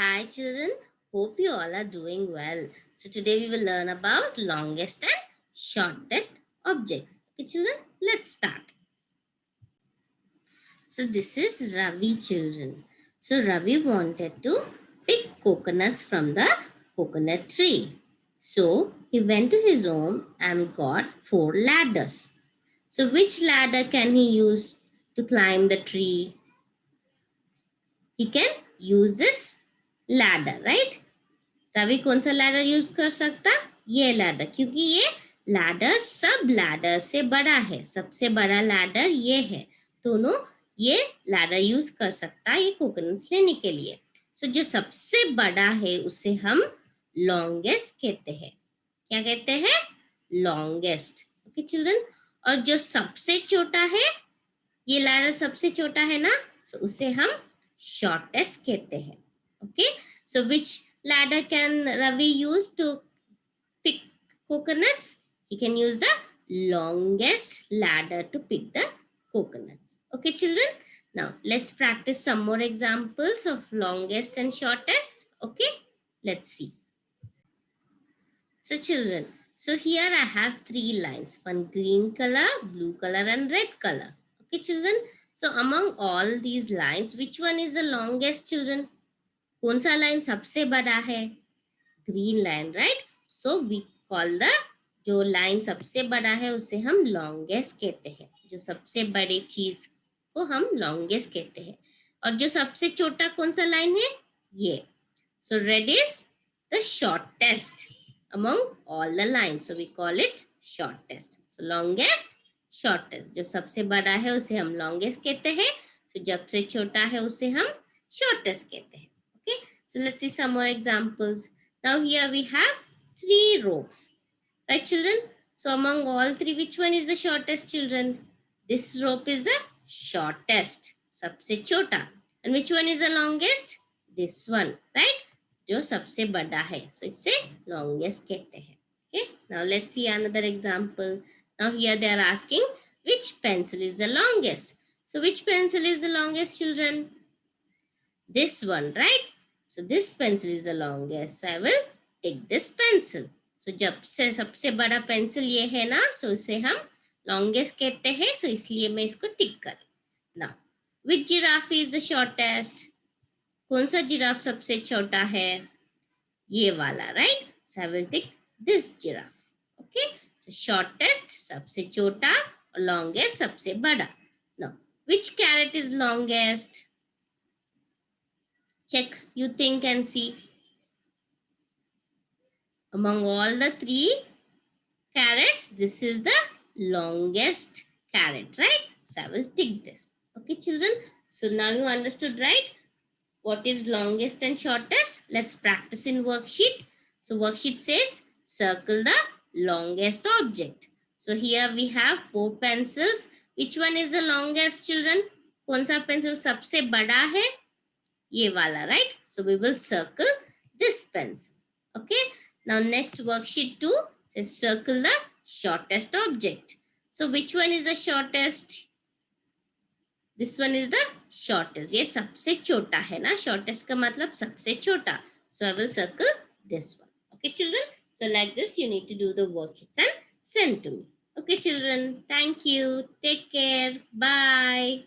Hi children, hope you all are doing well. So today we will learn about longest and shortest objects. Okay children, let's start. So this is Ravi children. So Ravi wanted to pick coconuts from the coconut tree. So he went to his home and got 4 ladders. So which ladder can he use to climb the tree? He can use this ladder, right? Ravi कौन सा ladder use कर सकता? ये ladder, क्योंकि ये ladder सब ladder से बड़ा है, सबसे बड़ा लैडर ये है। दोनों ये लैडर यूज कर सकता है ये कोकोनट्स लेने के लिए। तो जो सबसे बड़ा है उसे हम लॉन्गेस्ट कहते हैं। क्या कहते हैं? लॉन्गेस्ट। Okay children. और जो सबसे छोटा है, ये लैडर सबसे छोटा है ना, तो उसे हम शॉर्टेस्ट कहते हैं। Okay, so which ladder can Ravi use to pick coconuts? He can use the longest ladder to pick the coconuts. Okay children, now let's practice some more examples of longest and shortest. Okay, let's see. So children, so here I have 3 lines, one green color, blue color and red color. Okay children, so among all these lines, which one is the longest children? कौन सा line सबसे बड़ा है? Green line, right? So we call the, जो line सबसे बड़ा है उसे हम लॉन्गेस्ट कहते हैं। जो सबसे बड़ी चीज को हम लॉन्गेस्ट कहते हैं। और जो सबसे छोटा कौन सा लाइन है? ये। So red is the shortest among all the line, so we call it shortest. So longest, shortest. जो सबसे बड़ा है उसे हम लॉन्गेस्ट कहते हैं, तो जब से छोटा है उसे हम शॉर्टेस्ट कहते हैं। Okay, so let's see some more examples. Now here we have 3 ropes, right children? So among all 3, which one is the shortest children? This rope is the shortest, सबसे छोटा. And which one is the longest? This one, right? जो सबसे बड़ा है, so it's a longest कहते हैं. Okay, now let's see another example. Now here they are asking which pencil is the longest. So which pencil is the longest children? This one, right? So this pencil is the longest. So I will take this pencil. So जब से सबसे बड़ा pencil ये है ना, so इसे हम longest कहते हैं, so इसलिए मैं इसको टिक कर। Now, which giraffe is the shortest? कौन सा जिराफ सबसे छोटा है? ये वाला, right? So I will tick this giraffe. Okay? So shortest सबसे छोटा और longest सबसे बड़ा. Now, which carrot is longest? Check, you think and see. Among all the 3 carrots, this is the longest carrot, right? So I will tick this. Okay, children. So now you understood, right? What is longest and shortest? Let's practice in worksheet. So worksheet says circle the longest object. So here we have 4 pencils. Which one is the longest, children? कौन सा pencil सबसे बड़ा है? ये वाला, right? So we will circle this pencil. Okay. Now next worksheet 2 says circle the shortest object. So which one is the shortest? This one is the shortest. ये सबसे छोटा है ना, shortest का मतलब सबसे छोटा. So I will circle this one. Okay children. So like this you need to do the worksheets and send to me. Okay children. Thank you. Take care. Bye.